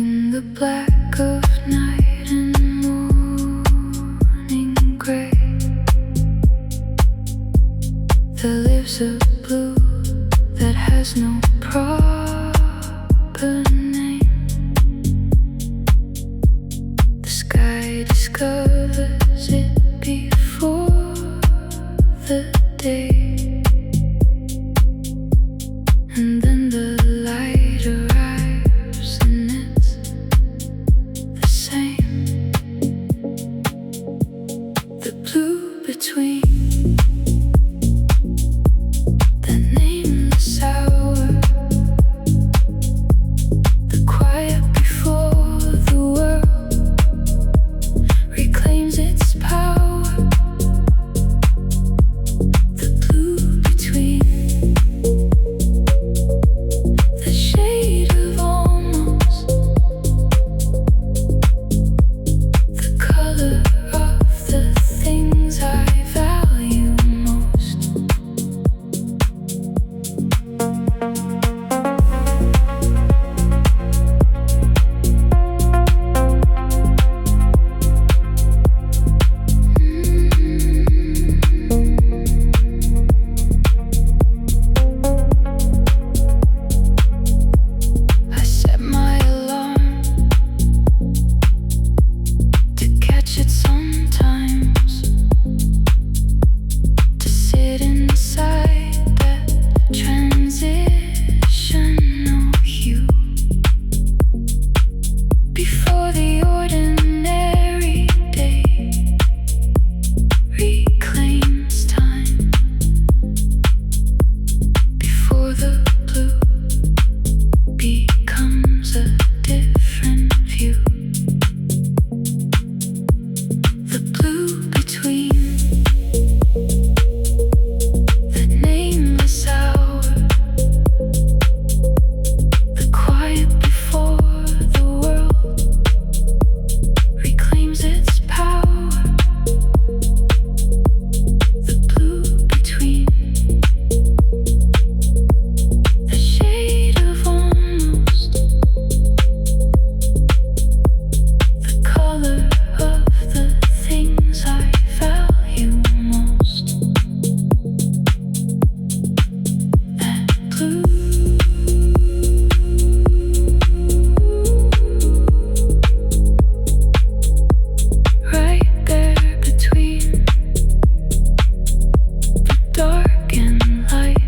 In the black of night and morning gray, there lives a blue that has no proper name. The sky discovers it before the day, and then the light arrives and it's the same. The blue between the nameless hour, the quiet before the world reclaims its power. The blue between the shade of almost, the color of the things I value most. I set my alarm to catch it sometimes, to sit inside that transitional hue before the ordinary day reclaims time, before the blue becomes a different view. The blue between the nameless hour, the quiet before the world reclaims its power. The blue between the shade of almost, the color of the things I value most. That blue. Right there between the dark and light,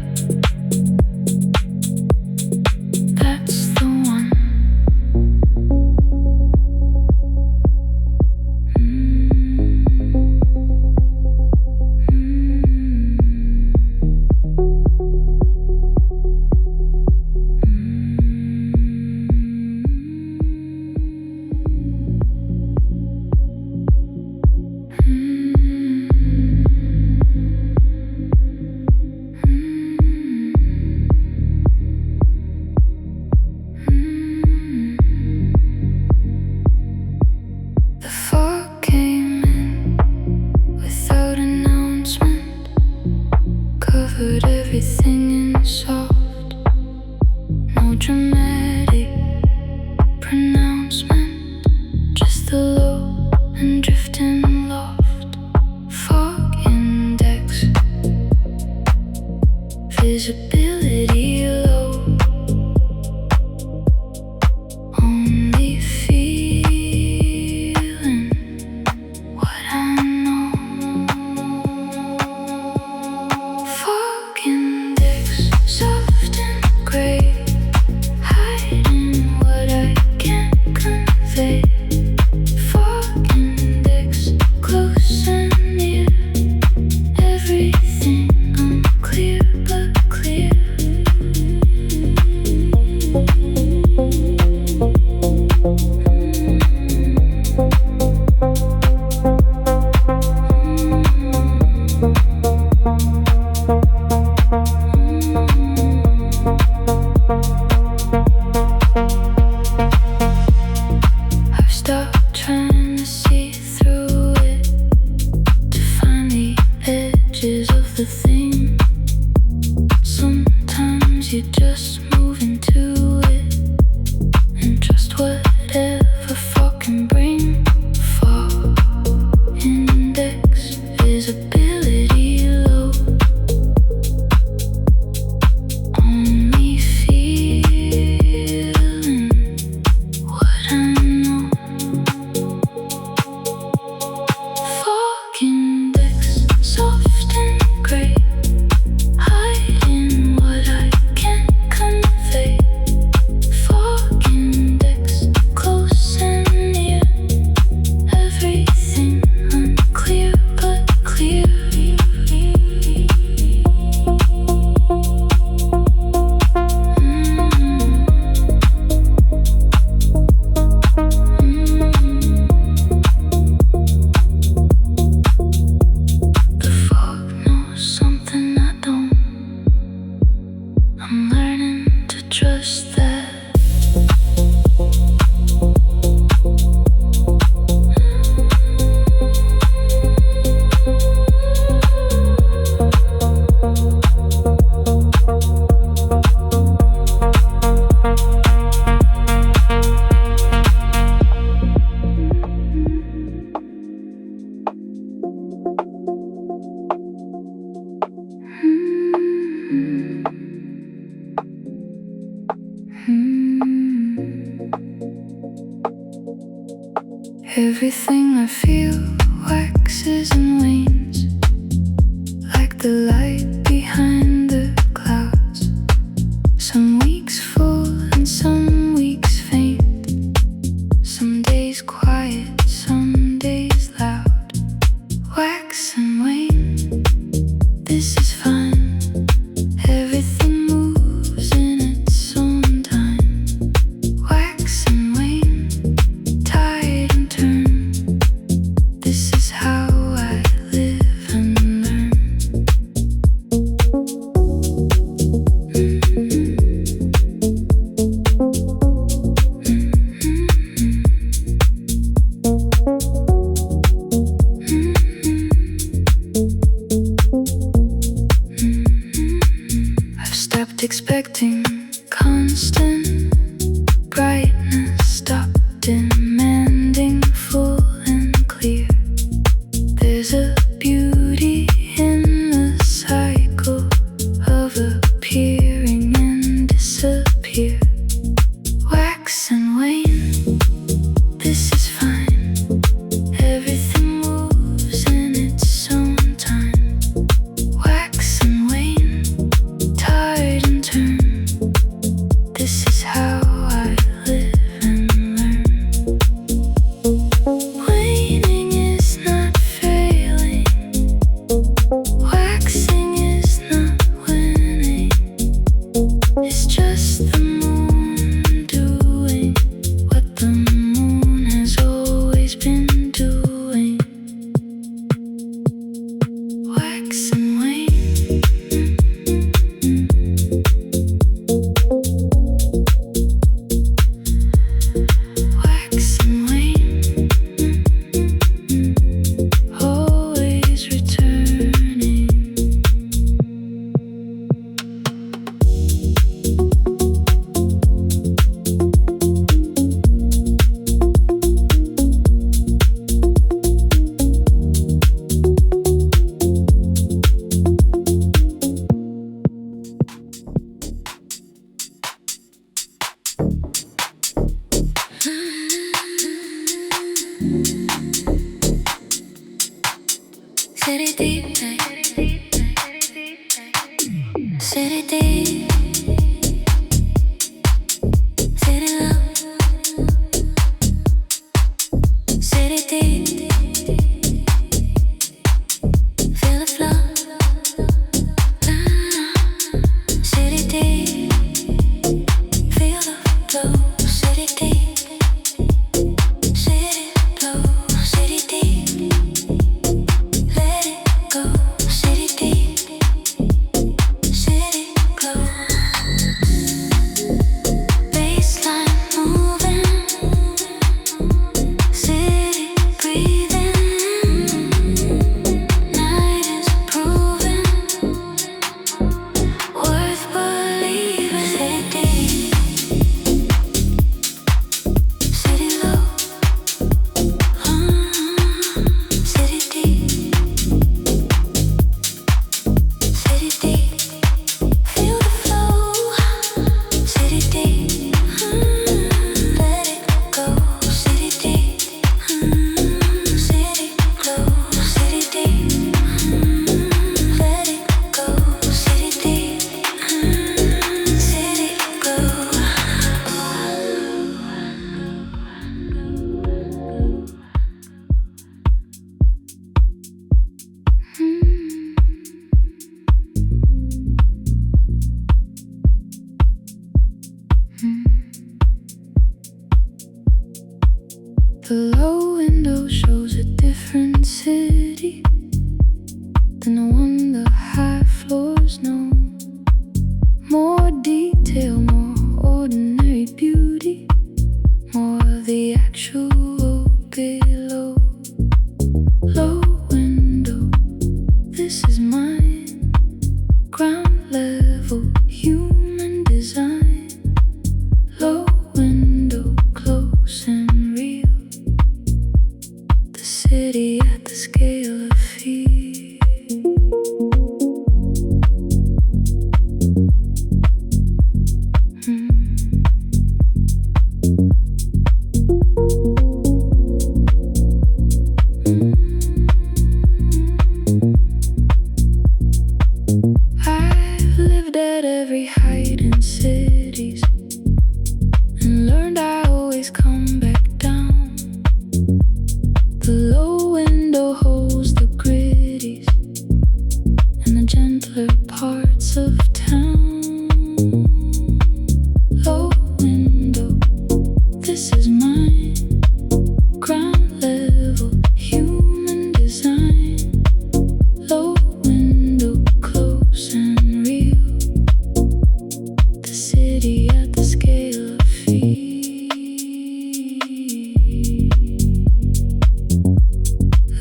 that's the one. The fog came in without announcement, covered everything in soft, no dramatic pronouncement, just the low and drifting loft. Fog index, visibility low, only feeling what I know. Fog index, soft and gray, hiding what I can't convey. Fog index, close and near, everything unclear but clear. I've stopped trying to see through it, to find the edges of the thing. Sometimes you just move into it and trust whatever Everything I feel waxes and wanes, like the light behind the clouds. Some weeks full and some weeks faint, some days quiet, some days loud. Wax and wane, this is fine. Everything moves in its own time. Wax and wane, tide and turn. This is how I live and learn. I've stopped expecting constant brightness, stopped demanding full and clear. There's a beauty in the cycle of appearing and disappear. Wax and wane, this is fine. Everything moves in its own time. Wax and wane, tide and turn. This is how I live and learn. Waning is not failing. Waxing is not winning. It's just the moon doing what the moon has always been doing. Wax and wane. Wax and wane, always returning. City deep, city deep, city low, city deep, feel the flow, city deep, feel the flow, city deep, city flow, city deep. Let it go, city deep, city glow. Baseline moving, city breathing. Night is proving worth believing. City deep, city low, city deep. City deep, feel the flow. City deep, let it go. City deep, city glow. City deep, let it go. City deep, city glow. The low window shows a different city than the one the high floors know. More detail, more ordinary beauty, more of the actual below. Low window, this is mine. Ground level, human design. Low window, close and real. The city at the scale of fear. is mine. Ground level, human design. Low window, close and real. The city at the scale of feet.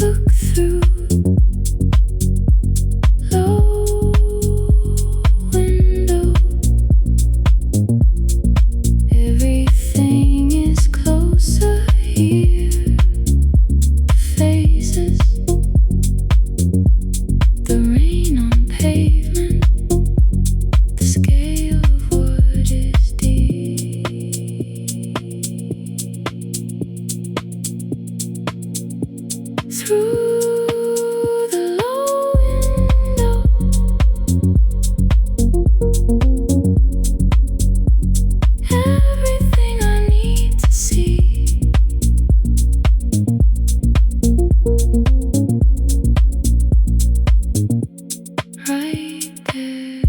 Look through. Low window. Everything is closer here. The faces, the rain on pavement, the scale of what is deep. Through the low window, everything I need to see. Right there.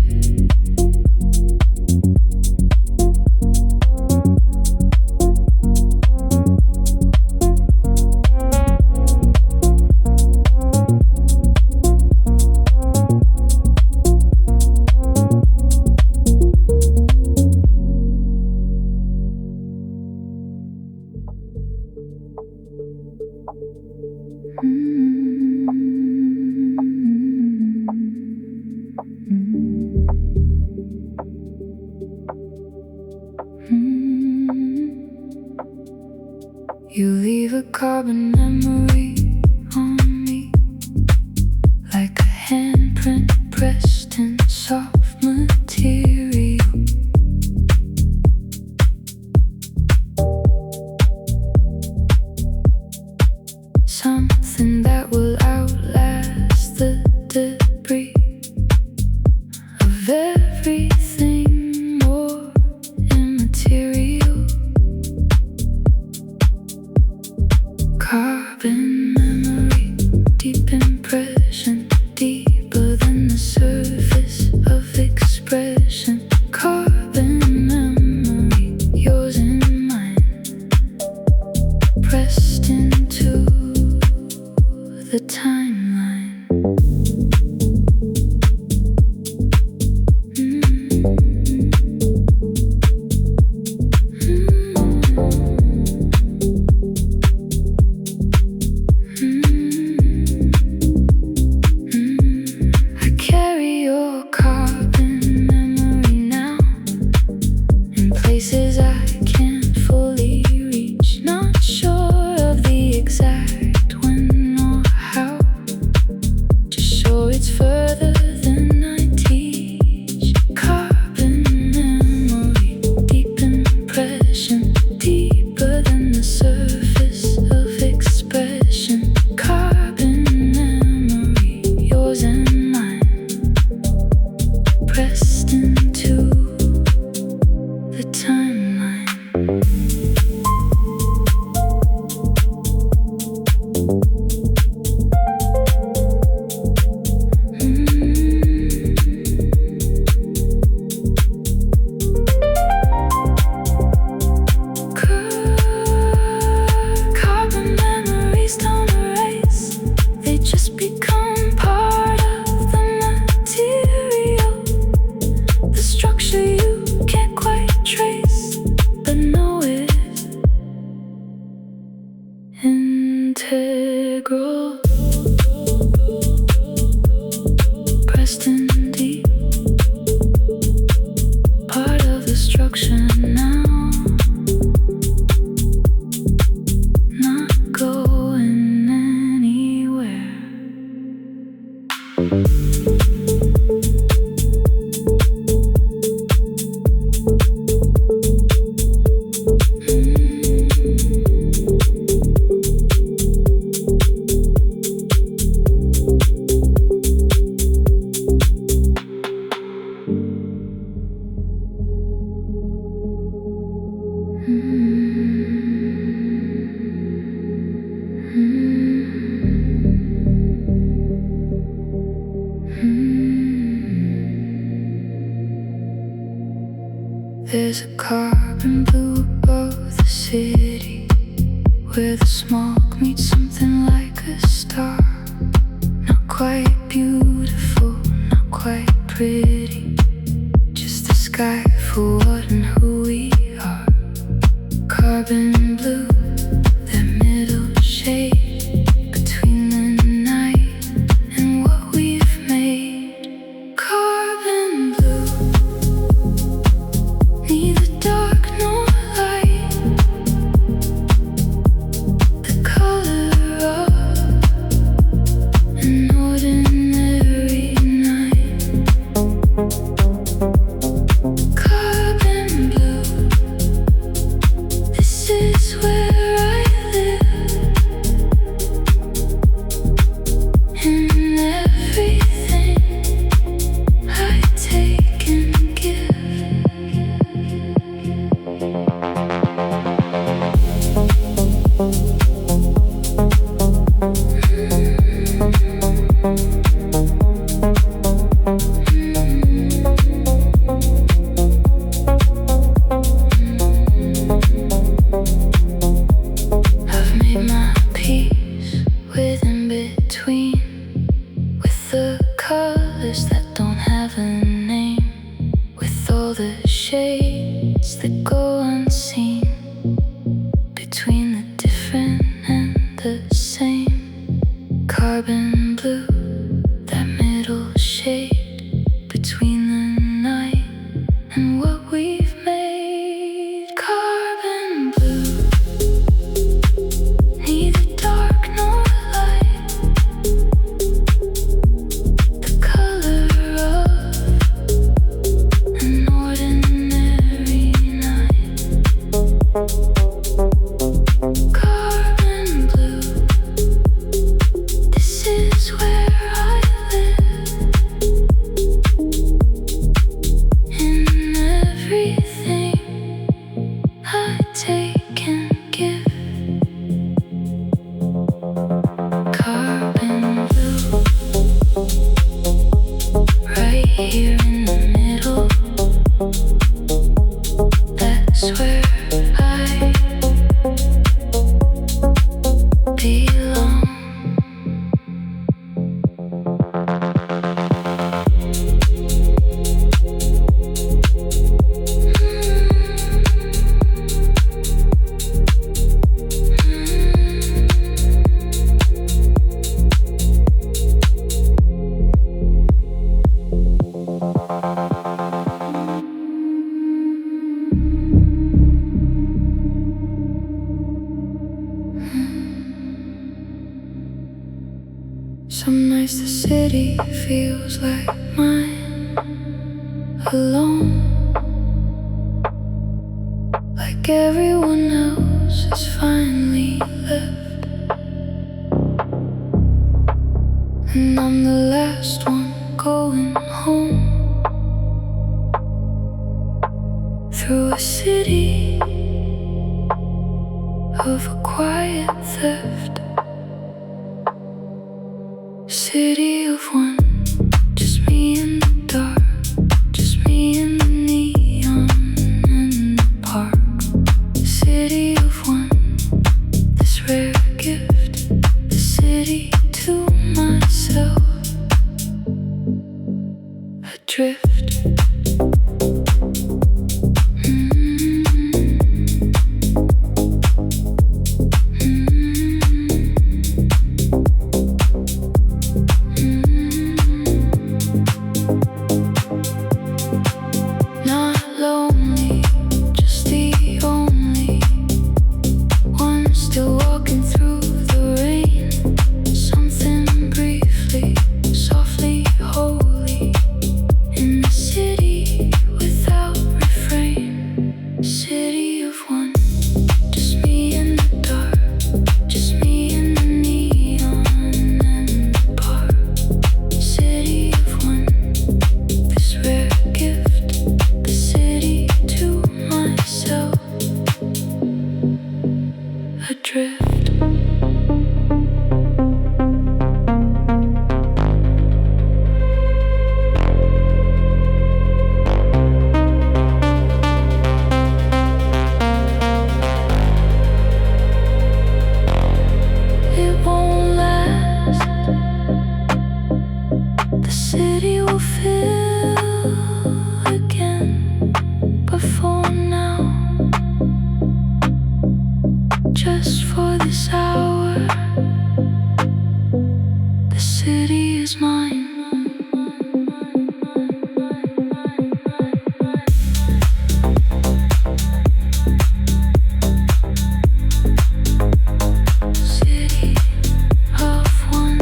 You leave a carbon memory on me, like a handprint pressed in soft material. Something that will outlast the debris of everything more immaterial. Carbon memory, deep impression, deeper than the surface of expression. Carbon memory, yours and mine, pressed into the timeline. I carry your carbon memory now in places I can't fully reach. Not sure of the exact when or how, just sure it's further than I teach. Carbon memory, deep impression, deeper than the surface of expression. Carbon memory, yours and mine, pressed into the timeline. Carbon memories don't erase, they just become part of the material. The structure you can't quite trace, but know it integral. Pressed in deep, part of the structure now, not going anywhere. where the smoke meets something like a star. Not quite beautiful, not quite pretty, just the sky for what and who we are. Carbon blue, that middle shade between the night and what we've made. Carbon blue, neither dark nor light, the color of an ordinary night. Carbon blue, this is where I live, and everything I take and give. I've made my peace with in between, with the colors that don't have a name, with all the shades that go unseen, between the different and the same. Carbon blue, that middle shade between the night and what we've made. Carbon blue, neither dark nor light, the color of an ordinary night. Carbon blue, this is where I live, and everything I take and give. Carbon blue, right here in the middle, that's where I belong. Some nights the city feels like mine, alone, like everyone else is finally left, and I'm the last one going home, through a city of a quiet theft. City of one, just me in the dark, just me in the neon in the park. City of one, this rare gift, the city to myself, adrift. Not lonely, just the only one still walking through the rain. Something briefly, softly holy, in the city without refrain. City of one, just me in the dark, just me in the neon and the park. City of one, this rare gift, the city to myself, adrift. just for this hour. The city is mine. City of one.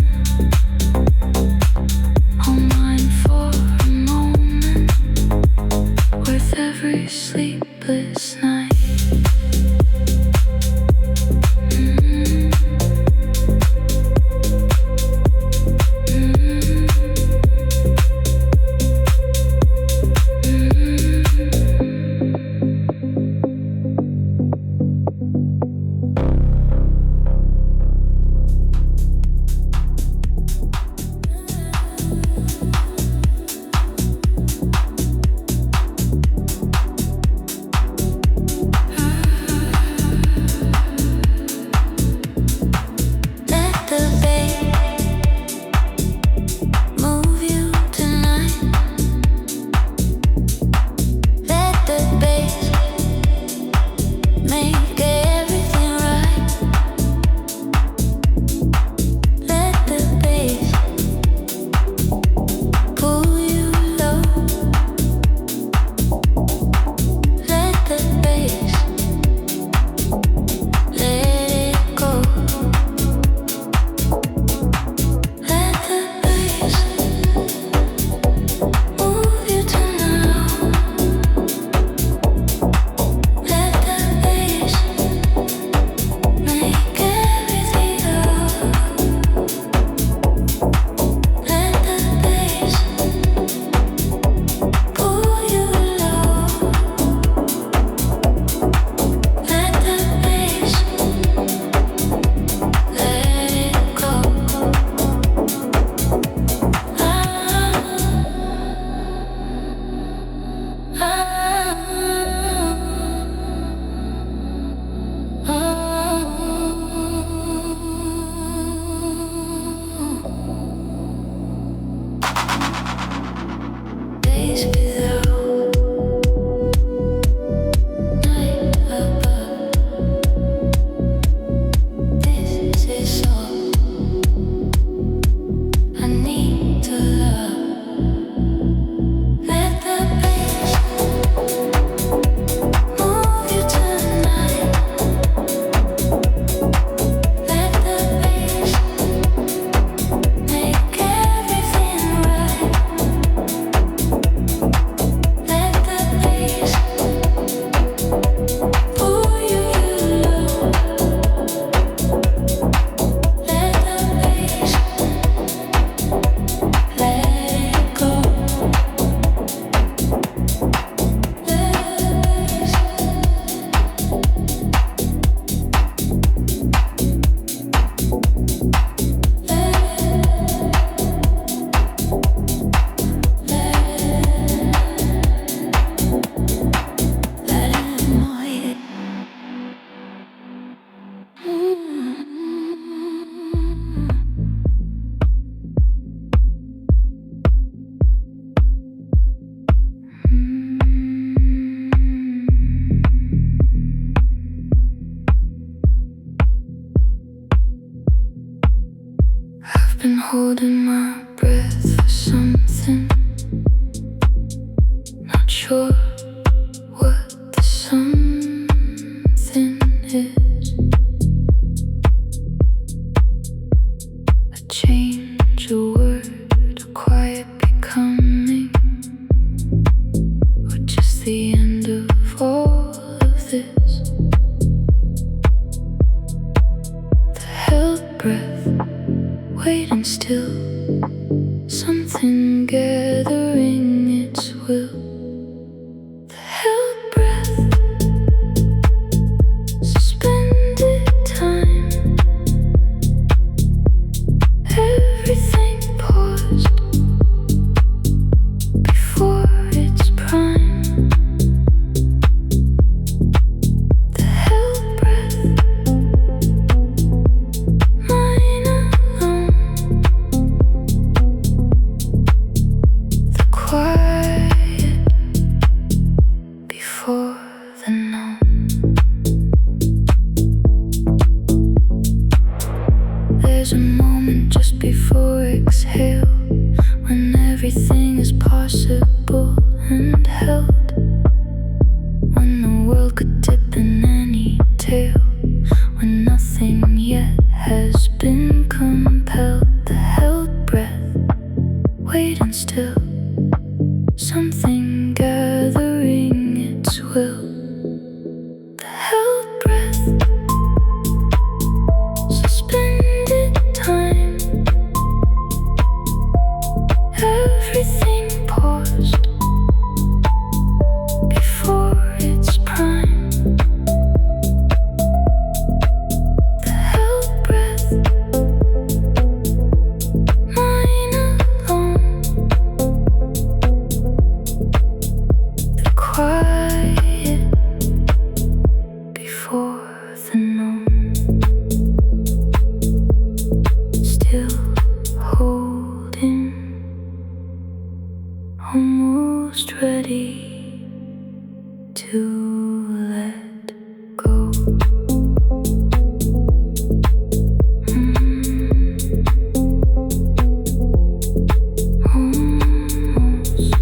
All mine for a moment. Worth every sleepless night. Been holding my breath for something. Not sure what the something is. A change, a word, a quiet becoming, or just the end of all of this. The held breath, waiting still, something gathering its will. The held breath, suspended time, everything paused before its prime. The held breath, mine alone. The just before exhale, when everything is possible and held, when the world could dip in any tale, when nothing yet has been compelled. The held breath, waiting still, something gathering its will. The held breath, suspended time, everything paused before its prime. The held breath, mine alone, the quiet before the known, still holding, almost ready to let go. Almost.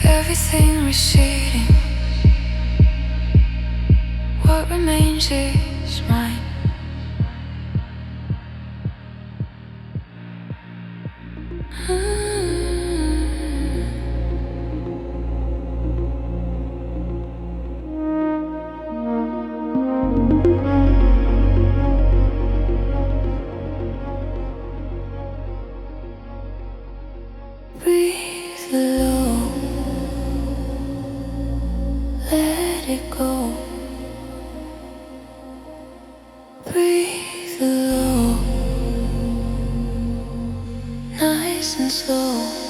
Everything receding. What remains is mine. low, let it go. Breathe low, nice and slow.